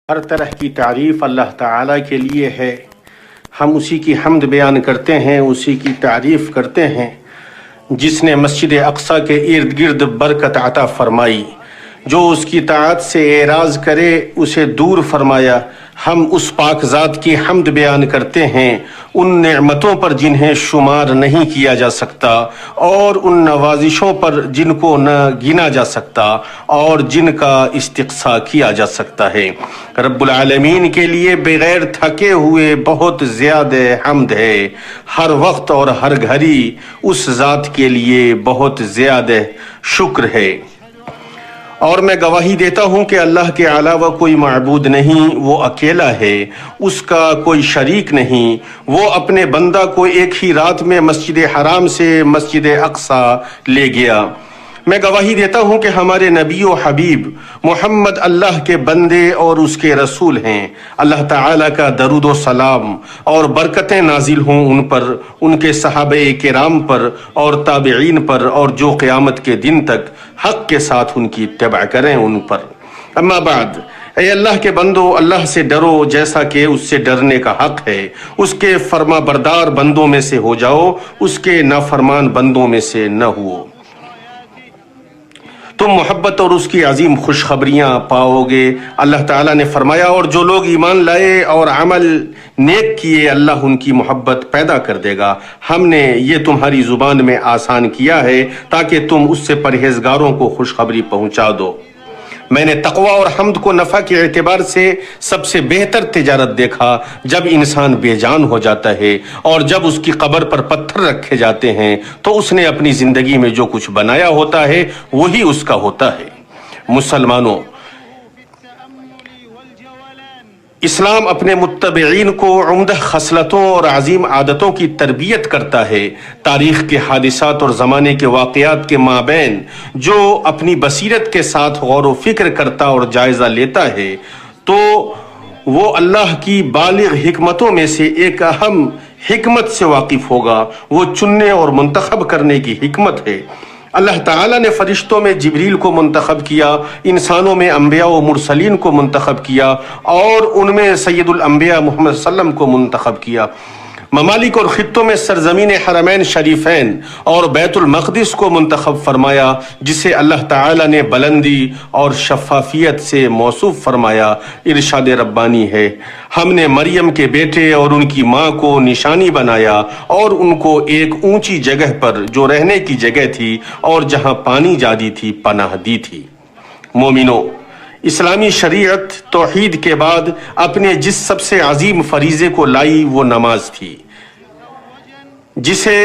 ہر طرح کی تعریف اللہ تعالیٰ کے لیے ہے. ہم اسی کی حمد بیان کرتے ہیں, اسی کی تعریف کرتے ہیں جس نے مسجد اقصیٰ کے ارد گرد برکت عطا فرمائی. جو اس کی طاعت سے اعراض کرے اسے دور فرمایا. ہم اس پاک ذات کی حمد بیان کرتے ہیں ان نعمتوں پر جنہیں شمار نہیں کیا جا سکتا, اور ان نوازشوں پر جن کو نہ گنا جا سکتا اور جن کا استقصاء کیا جا سکتا ہے. رب العالمین کے لیے بغیر تھکے ہوئے بہت زیادہ حمد ہے. ہر وقت اور ہر گھڑی اس ذات کے لیے بہت زیادہ شکر ہے. اور میں گواہی دیتا ہوں کہ اللہ کے علاوہ کوئی معبود نہیں, وہ اکیلا ہے, اس کا کوئی شریک نہیں. وہ اپنے بندہ کو ایک ہی رات میں مسجد حرام سے مسجد اقصیٰ لے گیا. میں گواہی دیتا ہوں کہ ہمارے نبی و حبیب محمد اللہ کے بندے اور اس کے رسول ہیں. اللہ تعالیٰ کا درود و سلام اور برکتیں نازل ہوں ان پر, ان کے صحابہ کرام پر اور تابعین پر, اور جو قیامت کے دن تک حق کے ساتھ ان کی اتباع کریں ان پر. اما بعد, اے اللہ کے بندو, اللہ سے ڈرو جیسا کہ اس سے ڈرنے کا حق ہے. اس کے فرما بردار بندوں میں سے ہو جاؤ, اس کے نافرمان بندوں میں سے نہ ہو. تم محبت اور اس کی عظیم خوشخبریاں پاؤ گے. اللہ تعالیٰ نے فرمایا, اور جو لوگ ایمان لائے اور عمل نیک کیے اللہ ان کی محبت پیدا کر دے گا. ہم نے یہ تمہاری زبان میں آسان کیا ہے تاکہ تم اس سے پرہیزگاروں کو خوشخبری پہنچا دو. میں نے تقوی اور حمد کو نفع کے اعتبار سے سب سے بہتر تجارت دیکھا جب انسان بے جان ہو جاتا ہے اور جب اس کی قبر پر پتھر رکھے جاتے ہیں تو اس نے اپنی زندگی میں جو کچھ بنایا ہوتا ہے وہی اس کا ہوتا ہے. مسلمانوں, اسلام اپنے متبعین کو عمدہ خصلتوں اور عظیم عادتوں کی تربیت کرتا ہے. تاریخ کے حادثات اور زمانے کے واقعات کے مابین جو اپنی بصیرت کے ساتھ غور و فکر کرتا اور جائزہ لیتا ہے تو وہ اللہ کی بالغ حکمتوں میں سے ایک اہم حکمت سے واقف ہوگا. وہ چننے اور منتخب کرنے کی حکمت ہے. اللہ تعالیٰ نے فرشتوں میں جبریل کو منتخب کیا, انسانوں میں انبیاء و مرسلین کو منتخب کیا, اور ان میں سید الانبیاء محمد صلی اللہ علیہ وسلم کو منتخب کیا. ممالک اور خطوں میں سرزمین حرمین شریفین اور بیت المقدس کو منتخب فرمایا, جسے اللہ تعالیٰ نے بلندی اور شفافیت سے موصوف فرمایا. ارشاد ربانی ہے, ہم نے مریم کے بیٹے اور ان کی ماں کو نشانی بنایا اور ان کو ایک اونچی جگہ پر جو رہنے کی جگہ تھی اور جہاں پانی جاری تھی پناہ دی تھی. مومنو, اسلامی شریعت توحید کے بعد اپنے جس سب سے عظیم فریضے کو لائی وہ نماز تھی, جسے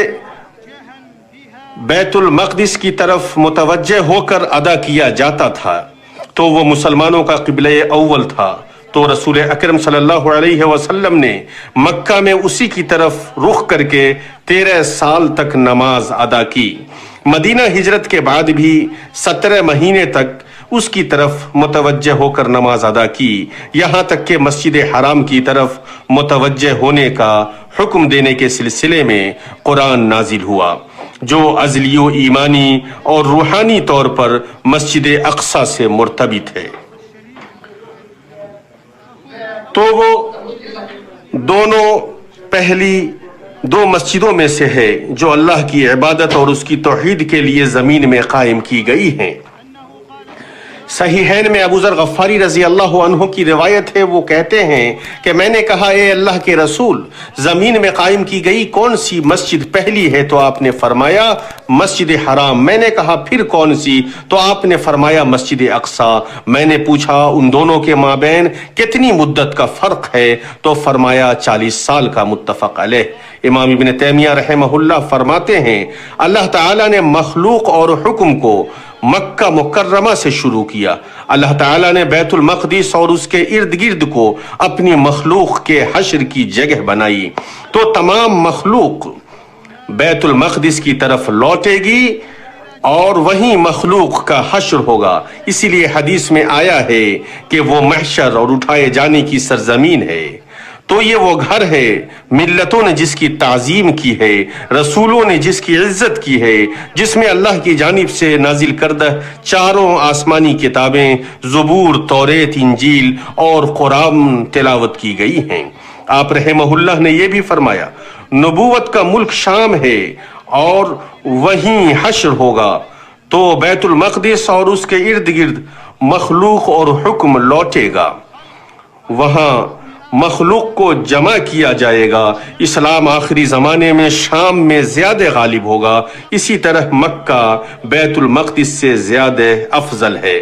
بیت المقدس کی طرف متوجہ ہو کر ادا کیا جاتا تھا تو وہ مسلمانوں کا قبلہ اول تھا. تو رسول اکرم صلی اللہ علیہ وسلم نے مکہ میں اسی کی طرف رخ کر کے 13 سال تک نماز ادا کی. مدینہ ہجرت کے بعد بھی 17 مہینے تک اس کی طرف متوجہ ہو کر نماز ادا کی, یہاں تک کہ مسجد حرام کی طرف متوجہ ہونے کا حکم دینے کے سلسلے میں قرآن نازل ہوا, جو ازلی و ایمانی اور روحانی طور پر مسجد اقصیٰ سے مرتبط ہے. تو وہ دونوں پہلی 2 مسجدوں میں سے ہے جو اللہ کی عبادت اور اس کی توحید کے لیے زمین میں قائم کی گئی ہیں. صحیحین میں ابو ذر غفاری رضی اللہ عنہ کی روایت ہے, وہ کہتے ہیں کہ میں نے کہا, اے اللہ کے رسول, زمین میں قائم کی گئی کون سی مسجد پہلی ہے؟ تو آپ نے فرمایا مسجد حرام. میں نے کہا پھر کون سی؟ تو آپ نے فرمایا مسجد اقصیٰ. میں نے پوچھا ان دونوں کے مابین کتنی مدت کا فرق ہے؟ تو فرمایا 40 سال کا. متفق علیہ. امام ابن تیمیہ رحمہ اللہ فرماتے ہیں, اللہ تعالیٰ نے مخلوق اور حکم کو مکہ مکرمہ سے شروع کیا. اللہ تعالیٰ نے بیت المقدس اور اس کے ارد گرد کو اپنی مخلوق کے حشر کی جگہ بنائی, تو تمام مخلوق بیت المقدس کی طرف لوٹے گی اور وہیں مخلوق کا حشر ہوگا. اسی لیے حدیث میں آیا ہے کہ وہ محشر اور اٹھائے جانے کی سرزمین ہے. تو یہ وہ گھر ہے ملتوں نے جس کی تعظیم کی ہے، رسولوں نے جس کی عزت کی ہے، جس میں اللہ کی جانب سے نازل کردہ چاروں آسمانی کتابیں زبور، توریت، انجیل اور قرآن تلاوت کی گئی ہیں۔ آپ رحمہ اللہ نے یہ بھی فرمایا، نبوت کا ملک شام ہے اور وہیں حشر ہوگا، تو بیت المقدس اور اس کے ارد گرد مخلوق اور حکم لوٹے گا، وہاں مخلوق کو جمع کیا جائے گا۔ اسلام آخری زمانے میں شام میں زیادہ غالب ہوگا، اسی طرح مکہ بیت المقدس سے زیادہ افضل ہے۔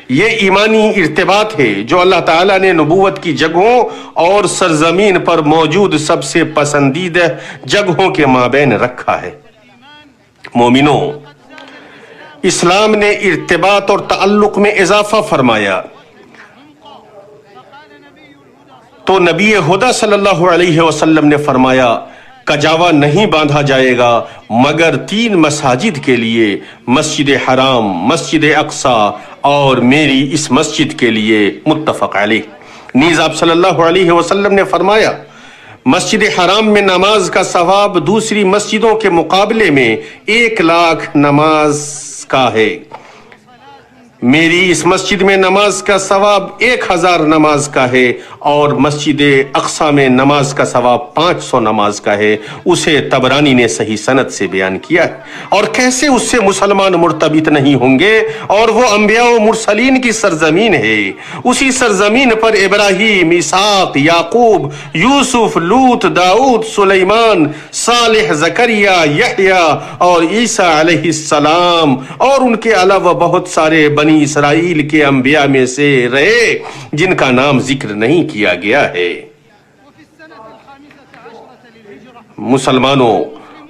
یہ ایمانی ارتباط ہے جو اللہ تعالیٰ نے نبوت کی جگہوں اور سرزمین پر موجود سب سے پسندیدہ جگہوں کے مابین رکھا ہے۔ مومنوں، اسلام نے ارتباط اور تعلق میں اضافہ فرمایا تو نبی خدا صلی اللہ علیہ وسلم نے فرمایا، کجاوا نہیں باندھا جائے گا مگر 3 مساجد کے لیے، مسجد حرام، مسجد اقصی اور میری اس مسجد کے لیے، متفق علیہ۔ نیز آپ صلی اللہ علیہ وسلم نے فرمایا، مسجد حرام میں نماز کا ثواب دوسری مسجدوں کے مقابلے میں 1,00,000 نماز کا ہے، میری اس مسجد میں نماز کا ثواب 1,000 نماز کا ہے، اور مسجد اقصی میں نماز کا ثواب 500 نماز کا ہے۔ اسے طبرانی نے صحیح سند سے بیان کیا ہے۔ اور کیسے اس سے مسلمان مرتبط نہیں ہوں گے، اور وہ انبیاء و مرسلین کی سرزمین ہے۔ اسی سرزمین پر ابراہیم، اسحاق، یعقوب، یوسف، لوط، داؤد، سلیمان، صالح، زکریا، یحییٰ اور عیسیٰ علیہ السلام اور ان کے علاوہ بہت سارے بنی اسرائیل کے انبیاء میں سے رہے جن کا نام ذکر نہیں کیا گیا ہے۔ مسلمانوں،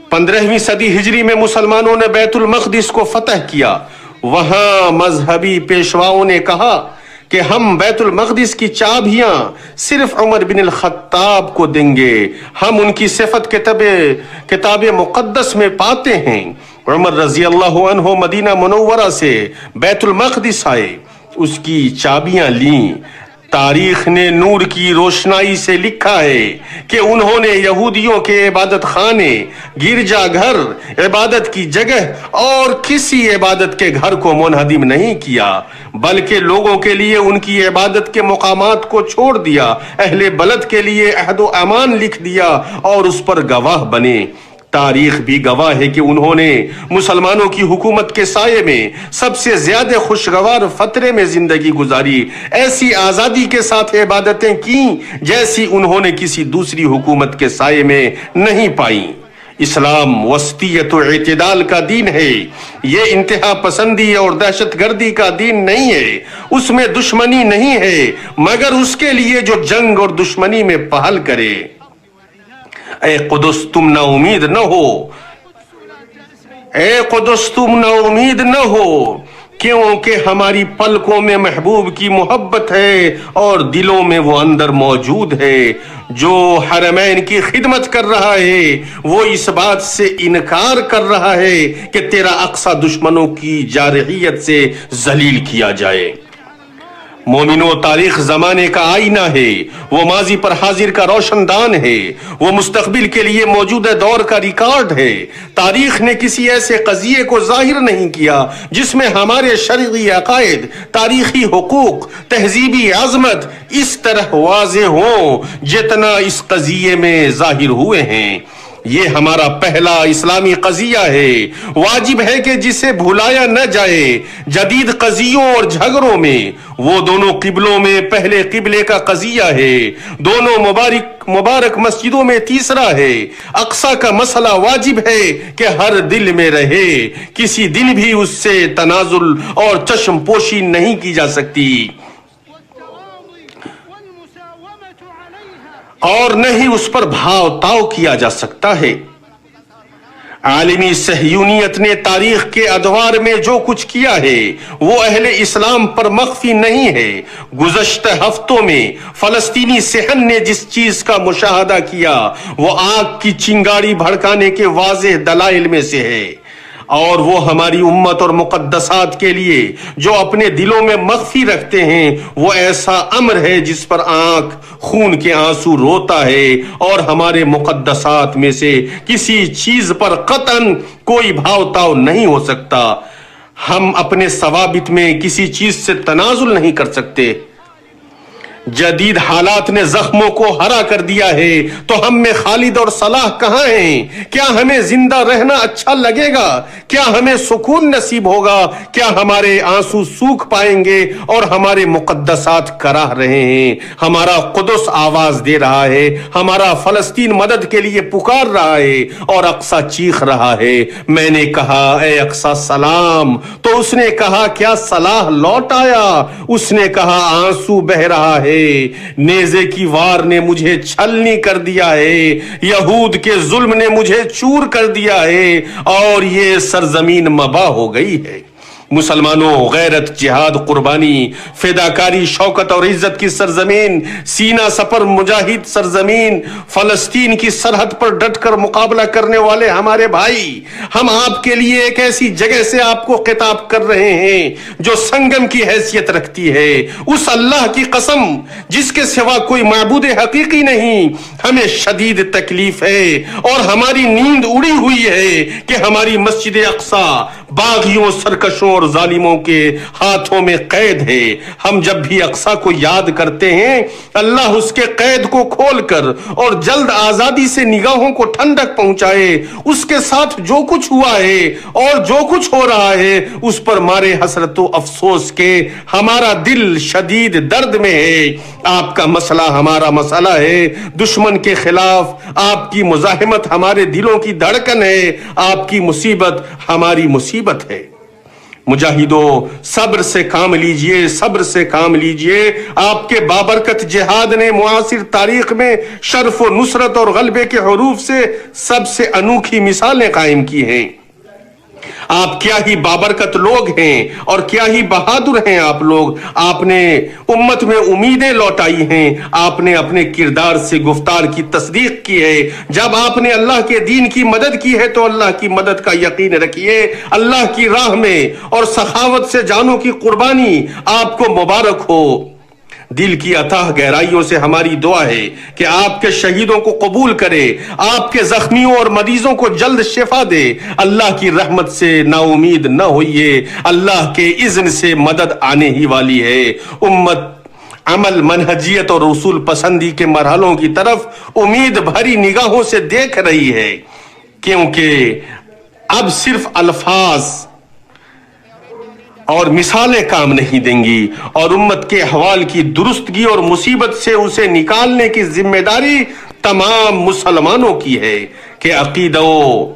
15ویں صدی ہجری میں مسلمانوں نے بیت المقدس کو فتح کیا۔ وہاں مذہبی پیشواؤں نے کہا کہ ہم بیت المقدس کی چابیاں صرف عمر بن الخطاب کو دیں گے، ہم ان کی صفت کتاب مقدس میں پاتے ہیں۔ عمر رضی اللہ عنہ مدینہ منورہ سے بیت المقدس آئے، اس کی چابیاں لیں۔ تاریخ نے نور کی روشنائی سے لکھا ہے کہ انہوں نے یہودیوں کے عبادت خانے، گرجا گھر، عبادت کی جگہ اور کسی عبادت کے گھر کو منہدم نہیں کیا، بلکہ لوگوں کے لیے ان کی عبادت کے مقامات کو چھوڑ دیا، اہل بلد کے لیے عہد و امان لکھ دیا اور اس پر گواہ بنے۔ تاریخ بھی گواہ ہے کہ انہوں نے مسلمانوں کی حکومت کے سائے میں سب سے زیادہ خوشگوار فترے میں زندگی گزاری، ایسی آزادی کے ساتھ عبادتیں کی جیسی انہوں نے کسی دوسری حکومت کے سائے میں نہیں پائیں۔ اسلام وسطیت و اعتدال کا دین ہے، یہ انتہا پسندی اور دہشت گردی کا دین نہیں ہے، اس میں دشمنی نہیں ہے، مگر اس کے لیے جو جنگ اور دشمنی میں پہل کرے۔ اے قدس تم نا امید نہ ہو، اے قدس تم نا امید نہ ہو، کیونکہ ہماری پلکوں میں محبوب کی محبت ہے اور دلوں میں وہ اندر موجود ہے۔ جو حرمین کی خدمت کر رہا ہے وہ اس بات سے انکار کر رہا ہے کہ تیرا اقصی دشمنوں کی جارحیت سے ذلیل کیا جائے۔ مومنو، تاریخ زمانے کا آئینہ ہے، وہ ماضی پر حاضر کا روشن دان ہے، وہ مستقبل کے لیے موجودہ دور کا ریکارڈ ہے۔ تاریخ نے کسی ایسے قضیے کو ظاہر نہیں کیا جس میں ہمارے شرعی عقائد، تاریخی حقوق، تہذیبی عظمت اس طرح واضح ہوں جتنا اس قضیے میں ظاہر ہوئے ہیں۔ یہ ہمارا پہلا اسلامی قضیہ ہے، واجب ہے کہ جسے بھولایا نہ جائے۔ جدید قضیوں اور جھگڑوں میں وہ دونوں قبلوں میں پہلے قبلے کا قضیہ ہے، دونوں مبارک مسجدوں میں تیسرا ہے۔ اقصی کا مسئلہ واجب ہے کہ ہر دل میں رہے، کسی دن بھی اس سے تنازل اور چشم پوشی نہیں کی جا سکتی، اور نہ ہی اس پر بھاؤ تاؤ کیا جا سکتا ہے۔ عالمی صہیونیت نے تاریخ کے ادوار میں جو کچھ کیا ہے وہ اہل اسلام پر مخفی نہیں ہے۔ گزشتہ ہفتوں میں فلسطینی صحن نے جس چیز کا مشاہدہ کیا وہ آگ کی چنگاڑی بھڑکانے کے واضح دلائل میں سے ہے، اور وہ ہماری امت اور مقدسات کے لیے جو اپنے دلوں میں مخفی رکھتے ہیں وہ ایسا امر ہے جس پر آنکھ خون کے آنسو روتا ہے، اور ہمارے مقدسات میں سے کسی چیز پر قطعاً کوئی بھاؤ تاؤ نہیں ہو سکتا۔ ہم اپنے ثوابت میں کسی چیز سے تنازل نہیں کر سکتے۔ جدید حالات نے زخموں کو ہرا کر دیا ہے تو ہم میں خالد اور صلاح کہاں ہیں؟ کیا ہمیں زندہ رہنا اچھا لگے گا؟ کیا ہمیں سکون نصیب ہوگا؟ کیا ہمارے آنسو سوکھ پائیں گے اور ہمارے مقدسات کراہ رہے ہیں؟ ہمارا قدس آواز دے رہا ہے، ہمارا فلسطین مدد کے لیے پکار رہا ہے اور اقصی چیخ رہا ہے۔ میں نے کہا اے اقصی سلام، تو اس نے کہا کیا صلاح لوٹ آیا؟ اس نے کہا آنسو بہ رہا ہے، نیزے کی وار نے مجھے چھلنی کر دیا ہے، یہود کے ظلم نے مجھے چور کر دیا ہے اور یہ سرزمین مباح ہو گئی ہے۔ مسلمانوں، غیرت، جہاد، قربانی، فداکاری، شوکت اور عزت کی سرزمین، سینہ سپر مجاہد سرزمین، فلسطین کی سرحد پر ڈٹ کر مقابلہ کرنے والے ہمارے بھائی، ہم آپ کے لیے ایک ایسی جگہ سے آپ کو خطاب کر رہے ہیں جو سنگم کی حیثیت رکھتی ہے۔ اس اللہ کی قسم جس کے سوا کوئی معبود حقیقی نہیں، ہمیں شدید تکلیف ہے اور ہماری نیند اڑی ہوئی ہے کہ ہماری مسجد اقصی باغیوں، سرکشوں اور ظالموں کے ہاتھوں میں قید ہے۔ ہم جب بھی اقصی کو یاد کرتے ہیں، اللہ اس کے قید کو کھول کر اور جلد آزادی سے نگاہوں کو ٹھنڈک پہنچائے۔ اس کے ساتھ جو کچھ ہوا ہے اور جو کچھ ہو رہا ہے اس پر مارے حسرت و افسوس کے ہمارا دل شدید درد میں ہے۔ آپ کا مسئلہ ہمارا مسئلہ ہے، دشمن کے خلاف آپ کی مزاحمت ہمارے دلوں کی دھڑکن ہے، آپ کی مصیبت ہماری مصیبت ہے۔ مجاہدوں، صبر سے کام لیجئے، صبر سے کام لیجئے۔ آپ کے بابرکت جہاد نے معاصر تاریخ میں شرف و نصرت اور غلبے کے حروف سے سب سے انوکھی مثالیں قائم کی ہیں۔ آپ کیا ہی بابرکت لوگ ہیں اور کیا ہی بہادر ہیں آپ لوگ۔ آپ نے امت میں امیدیں لوٹائی ہیں، آپ نے اپنے کردار سے گفتار کی تصدیق کی ہے۔ جب آپ نے اللہ کے دین کی مدد کی ہے تو اللہ کی مدد کا یقین رکھیے۔ اللہ کی راہ میں اور سخاوت سے جانوں کی قربانی آپ کو مبارک ہو۔ دل کی اتھاہ گہرائیوں سے ہماری دعا ہے کہ آپ کے شہیدوں کو قبول کرے، آپ کے زخمیوں اور مریضوں کو جلد شفا دے۔ اللہ کی رحمت سے نا امید نہ ہوئیے، اللہ کے اذن سے مدد آنے ہی والی ہے۔ امت عمل، منہجیت اور اصول پسندی کے مرحلوں کی طرف امید بھری نگاہوں سے دیکھ رہی ہے، کیونکہ اب صرف الفاظ اور مثالیں کام نہیں دیں گی، اور امت کے احوال کی درستگی اور مصیبت سے اسے نکالنے کی ذمہ داری تمام مسلمانوں کی ہے کہ عقیدہ و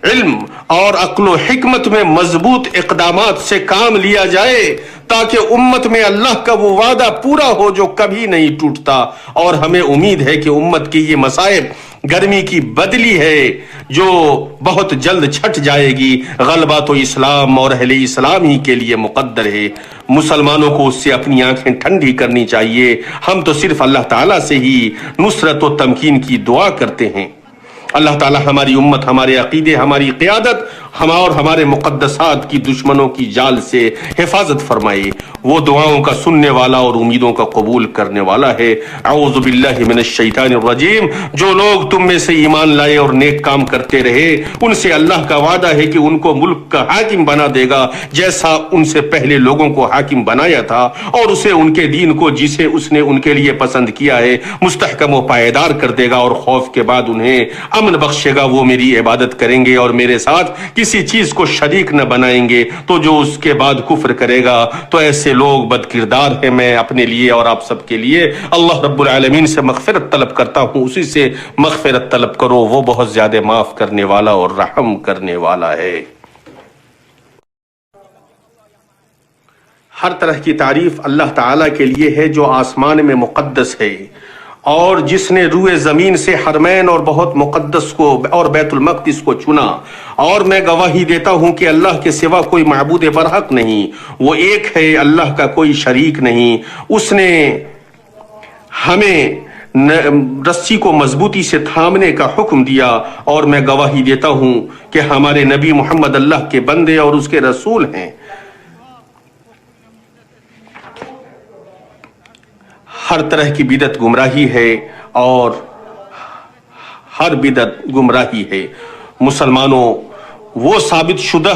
علم اور عقل و حکمت میں مضبوط اقدامات سے کام لیا جائے تاکہ امت میں اللہ کا وہ وعدہ پورا ہو جو کبھی نہیں ٹوٹتا۔ اور ہمیں امید ہے کہ امت کی یہ مصائب گرمی کی بدلی ہے جو بہت جلد چھٹ جائے گی۔ غلبہ تو اسلام اور اہل اسلام ہی کے لیے مقدر ہے۔ مسلمانوں کو اس سے اپنی آنکھیں ٹھنڈی کرنی چاہیے۔ ہم تو صرف اللہ تعالیٰ سے ہی نصرت و تمکین کی دعا کرتے ہیں۔ اللہ تعالیٰ ہماری امت، ہمارے عقیدے، ہماری قیادت اور ہمارے مقدسات کی دشمنوں کی جال سے حفاظت فرمائے۔ وہ دعاؤں کا سننے والا اور امیدوں کا قبول کرنے والا ہے۔ اعوذ باللہ من الشیطان الرجیم۔ جو لوگ تم میں سے ایمان لائے اور نیک کام کرتے رہے ان سے اللہ کا وعدہ ہے کہ ان کو ملک کا حاکم بنا دے گا جیسا ان سے پہلے لوگوں کو حاکم بنایا تھا، اور اسے ان کے دین کو جسے اس نے ان کے لیے پسند کیا ہے مستحکم و پائیدار کر دے گا، اور خوف کے بعد انہیں امن بخشے گا۔ وہ میری عبادت کریں گے اور میرے ساتھ کسی چیز کو شریک نہ بنائیں گے، تو جو اس کے بعد کفر کرے گا تو ایسے لوگ بد کردار ہیں۔ میں اپنے لیے اور آپ سب کے لیے اللہ رب العالمین سے مغفرت طلب کرتا ہوں، اسی سے مغفرت طلب کرو، وہ بہت زیادہ معاف کرنے والا اور رحم کرنے والا ہے۔ ہر طرح کی تعریف اللہ تعالیٰ کے لیے ہے جو آسمان میں مقدس ہے، اور جس نے روئے زمین سے حرمین اور بہت مقدس کو اور بیت المقدس کو چنا۔ اور میں گواہی دیتا ہوں کہ اللہ کے سوا کوئی معبود برحق نہیں، وہ ایک ہے، اللہ کا کوئی شریک نہیں۔ اس نے ہمیں رسی کو مضبوطی سے تھامنے کا حکم دیا، اور میں گواہی دیتا ہوں کہ ہمارے نبی محمد اللہ کے بندے اور اس کے رسول ہیں۔ ہر طرح کی بدعت گمراہی ہے اور ہر بدعت گمراہی ہے۔ مسلمانوں، وہ ثابت شدہ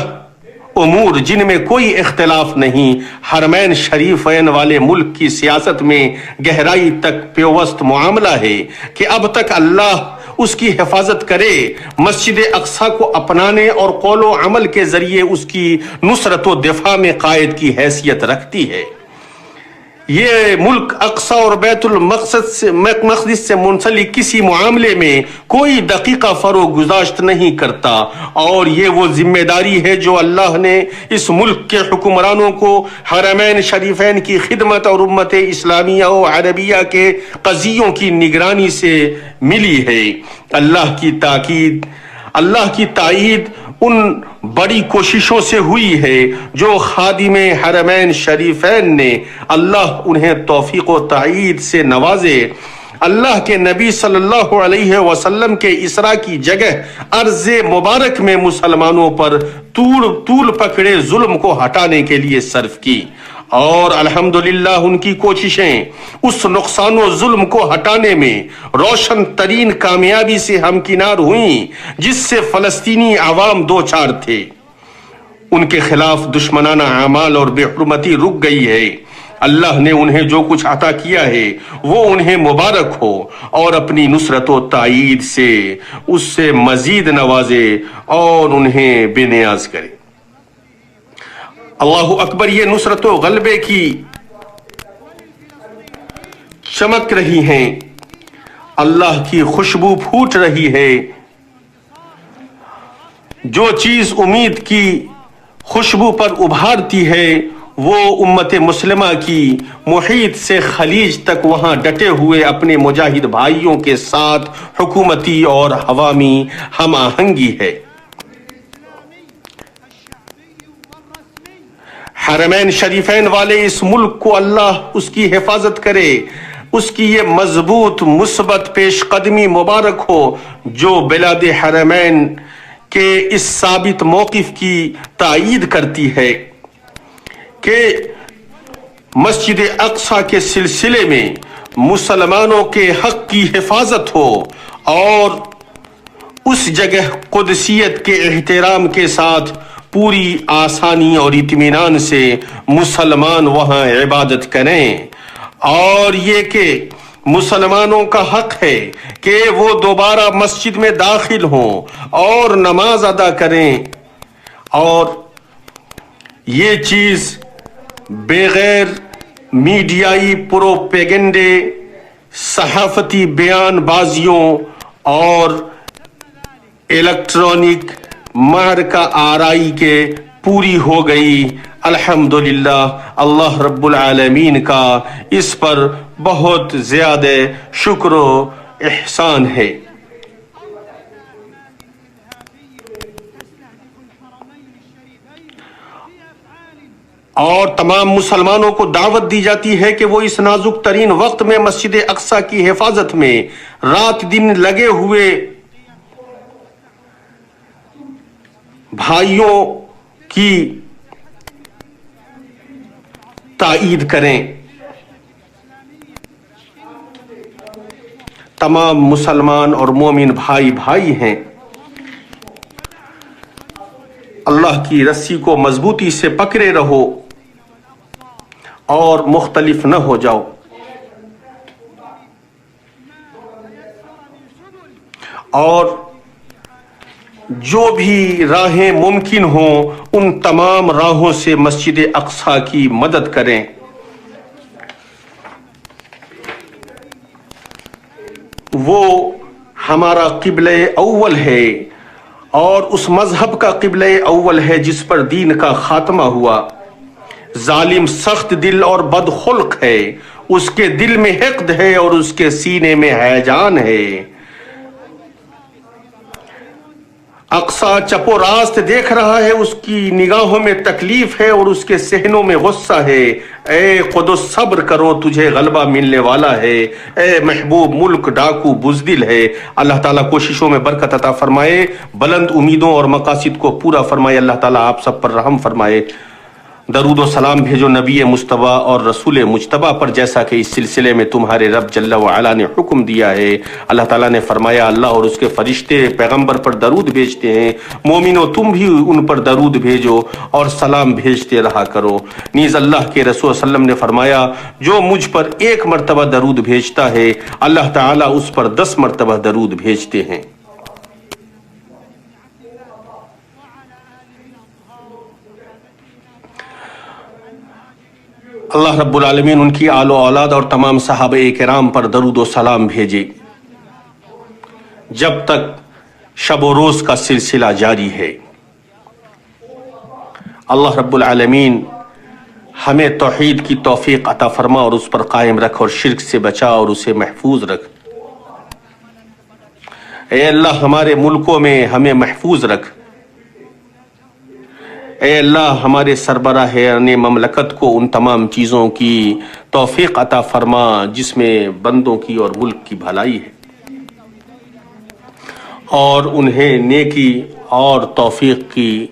امور جن میں کوئی اختلاف نہیں، حرمین شریفین والے ملک کی سیاست میں گہرائی تک پیوست معاملہ ہے کہ اب تک اللہ اس کی حفاظت کرے، مسجد اقصی کو اپنانے اور قول و عمل کے ذریعے اس کی نصرت و دفاع میں قائد کی حیثیت رکھتی ہے۔ یہ ملک اقصی اور بیت المقدس سے منسلک کسی معاملے میں کوئی دقیقہ فروغ گزاشت نہیں کرتا، اور یہ وہ ذمہ داری ہے جو اللہ نے اس ملک کے حکمرانوں کو حرمین شریفین کی خدمت اور امت اسلامیہ و عربیہ کے قضیوں کی نگرانی سے ملی ہے۔ اللہ کی تائید ان بڑی کوششوں سے ہوئی ہے جو خادم حرمین شریفین نے، اللہ انہیں توفیق و تائید سے نوازے۔ اللہ کے نبی صلی اللہ علیہ وسلم کے اسراء کی جگہ ارض مبارک میں مسلمانوں پر طول پکڑے ظلم کو ہٹانے کے لیے صرف کی، اور الحمدللہ ان کی کوششیں اس نقصان و ظلم کو ہٹانے میں روشن ترین کامیابی سے ہمکنار ہوئیں جس سے فلسطینی عوام دوچار تھے۔ ان کے خلاف دشمنانہ اعمال اور بے حرمتی رک گئی ہے۔ اللہ نے انہیں جو کچھ عطا کیا ہے وہ انہیں مبارک ہو، اور اپنی نصرت و تائید سے اس سے مزید نوازے اور انہیں بے نیاز کرے۔ اللہ اکبر! یہ نصرت و غلبے کی چمک رہی ہیں، اللہ کی خوشبو پھوٹ رہی ہے۔ جو چیز امید کی خوشبو پر ابھارتی ہے وہ امت مسلمہ کی محیط سے خلیج تک وہاں ڈٹے ہوئے اپنے مجاہد بھائیوں کے ساتھ حکومتی اور عوامی ہم آہنگی ہے۔ حرمین شریفین والے اس ملک کو اللہ اس کی حفاظت کرے، اس کی یہ مضبوط مثبت پیش قدمی مبارک ہو جو بلاد حرمین کے اس ثابت موقف کی تائید کرتی ہے کہ مسجد اقصی کے سلسلے میں مسلمانوں کے حق کی حفاظت ہو، اور اس جگہ قدسیت کے احترام کے ساتھ پوری آسانی اور اطمینان سے مسلمان وہاں عبادت کریں، اور یہ کہ مسلمانوں کا حق ہے کہ وہ دوبارہ مسجد میں داخل ہوں اور نماز ادا کریں، اور یہ چیز بغیر میڈیائی پروپیگنڈے، صحافتی بیان بازیوں اور الیکٹرانک معرکہ آرائی کے پوری ہو گئی۔ الحمدللہ، اللہ رب العالمین کا اس پر بہت زیادہ شکر و احسان ہے۔ اور تمام مسلمانوں کو دعوت دی جاتی ہے کہ وہ اس نازک ترین وقت میں مسجد اقصی کی حفاظت میں رات دن لگے ہوئے بھائیوں کی تائید کریں۔ تمام مسلمان اور مومن بھائی بھائی ہیں۔ اللہ کی رسی کو مضبوطی سے پکڑے رہو اور مختلف نہ ہو جاؤ، اور جو بھی راہیں ممکن ہوں ان تمام راہوں سے مسجد اقصی کی مدد کریں۔ وہ ہمارا قبلہ اول ہے اور اس مذہب کا قبلہ اول ہے جس پر دین کا خاتمہ ہوا۔ ظالم سخت دل اور بد خلق ہے، اس کے دل میں حقد ہے اور اس کے سینے میں ہیجان ہے۔ اقصا چپو راست دیکھ رہا ہے، اس کی نگاہوں میں تکلیف ہے اور اس کے صحنوں میں غصہ ہے۔ اے قدس صبر کرو، تجھے غلبہ ملنے والا ہے۔ اے محبوب ملک ڈاکو بزدل ہے۔ اللہ تعالیٰ کوششوں میں برکت عطا فرمائے، بلند امیدوں اور مقاصد کو پورا فرمائے۔ اللہ تعالیٰ آپ سب پر رحم فرمائے۔ درود و سلام بھیجو نبی مصطفیٰ اور رسول مجتبیٰ پر، جیسا کہ اس سلسلے میں تمہارے رب جل وعلا نے حکم دیا ہے۔ اللہ تعالیٰ نے فرمایا اللہ اور اس کے فرشتے پیغمبر پر درود بھیجتے ہیں، مومنو تم بھی ان پر درود بھیجو اور سلام بھیجتے رہا کرو۔ نیز اللہ کے رسول صلی اللہ علیہ وسلم نے فرمایا جو مجھ پر 1 مرتبہ درود بھیجتا ہے اللہ تعالیٰ اس پر 10 مرتبہ درود بھیجتے ہیں۔ اللہ رب العالمین ان کی آل و اولاد اور تمام صحابہ کرام پر درود و سلام بھیجے جب تک شب و روز کا سلسلہ جاری ہے۔ اللہ رب العالمین ہمیں توحید کی توفیق عطا فرما اور اس پر قائم رکھ، اور شرک سے بچا اور اسے محفوظ رکھ۔ اے اللہ ہمارے ملکوں میں ہمیں محفوظ رکھ۔ اے اللہ ہمارے سربراہان مملکت کو ان تمام چیزوں کی توفیق عطا فرما جس میں بندوں کی اور ملک کی بھلائی ہے، اور انہیں نیکی اور توفیق کی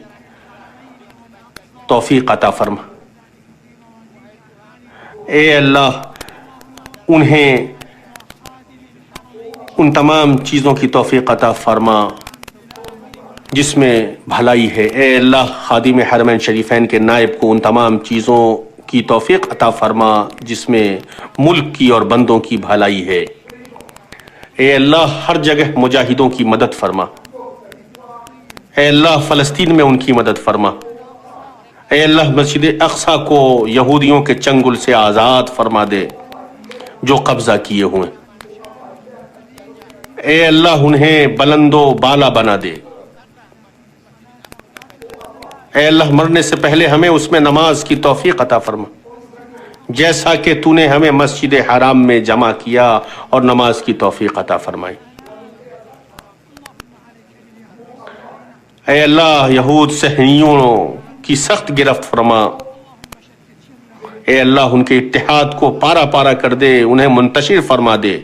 توفیق عطا فرما۔ اے اللہ انہیں ان تمام چیزوں کی توفیق عطا فرما جس میں بھلائی ہے۔ اے اللہ خادم حرمین شریفین کے نائب کو ان تمام چیزوں کی توفیق عطا فرما جس میں ملک کی اور بندوں کی بھلائی ہے۔ اے اللہ ہر جگہ مجاہدوں کی مدد فرما۔ اے اللہ فلسطین میں ان کی مدد فرما۔ اے اللہ مسجد اقصی کو یہودیوں کے چنگل سے آزاد فرما دے جو قبضہ کیے ہوئے۔ اے اللہ انہیں بلند و بالا بنا دے۔ اے اللہ مرنے سے پہلے ہمیں اس میں نماز کی توفیق عطا فرما جیسا کہ تو نے ہمیں مسجد حرام میں جمع کیا اور نماز کی توفیق عطا فرمائی۔ اے اللہ یہود صہیونیوں کی سخت گرفت فرما۔ اے اللہ ان کے اتحاد کو پارا پارا کر دے، انہیں منتشر فرما دے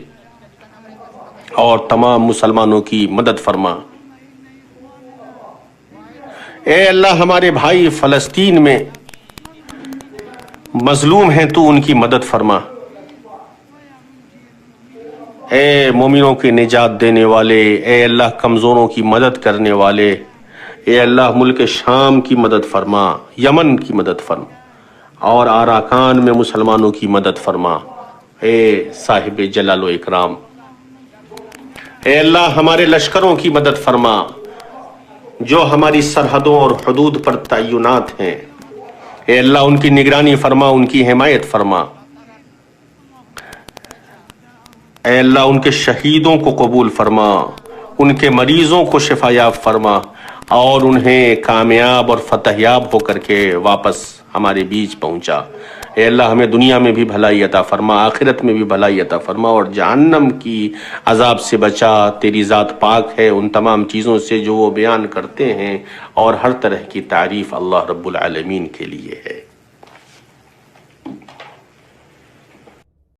اور تمام مسلمانوں کی مدد فرما۔ اے اللہ ہمارے بھائی فلسطین میں مظلوم ہیں، تو ان کی مدد فرما۔ اے مومنوں کے نجات دینے والے، اے اللہ کمزوروں کی مدد کرنے والے، اے اللہ ملک شام کی مدد فرما، یمن کی مدد فرما اور اراکان میں مسلمانوں کی مدد فرما۔ اے صاحب جلال و اکرام، اے اللہ ہمارے لشکروں کی مدد فرما جو ہماری سرحدوں اور حدود پر تعینات ہیں۔ اے اللہ ان کی نگرانی فرما، ان کی حمایت فرما۔ اے اللہ ان کے شہیدوں کو قبول فرما، ان کے مریضوں کو شفا یاب فرما اور انہیں کامیاب اور فتح یاب ہو کر کے واپس ہمارے بیچ پہنچا۔ اے اللہ ہمیں دنیا میں بھی بھلائی عطا فرما، آخرت میں بھی بھلائی عطا فرما اور جہنم کی عذاب سے بچا۔ تیری ذات پاک ہے ان تمام چیزوں سے جو وہ بیان کرتے ہیں، اور ہر طرح کی تعریف اللہ رب العالمین کے لیے ہے۔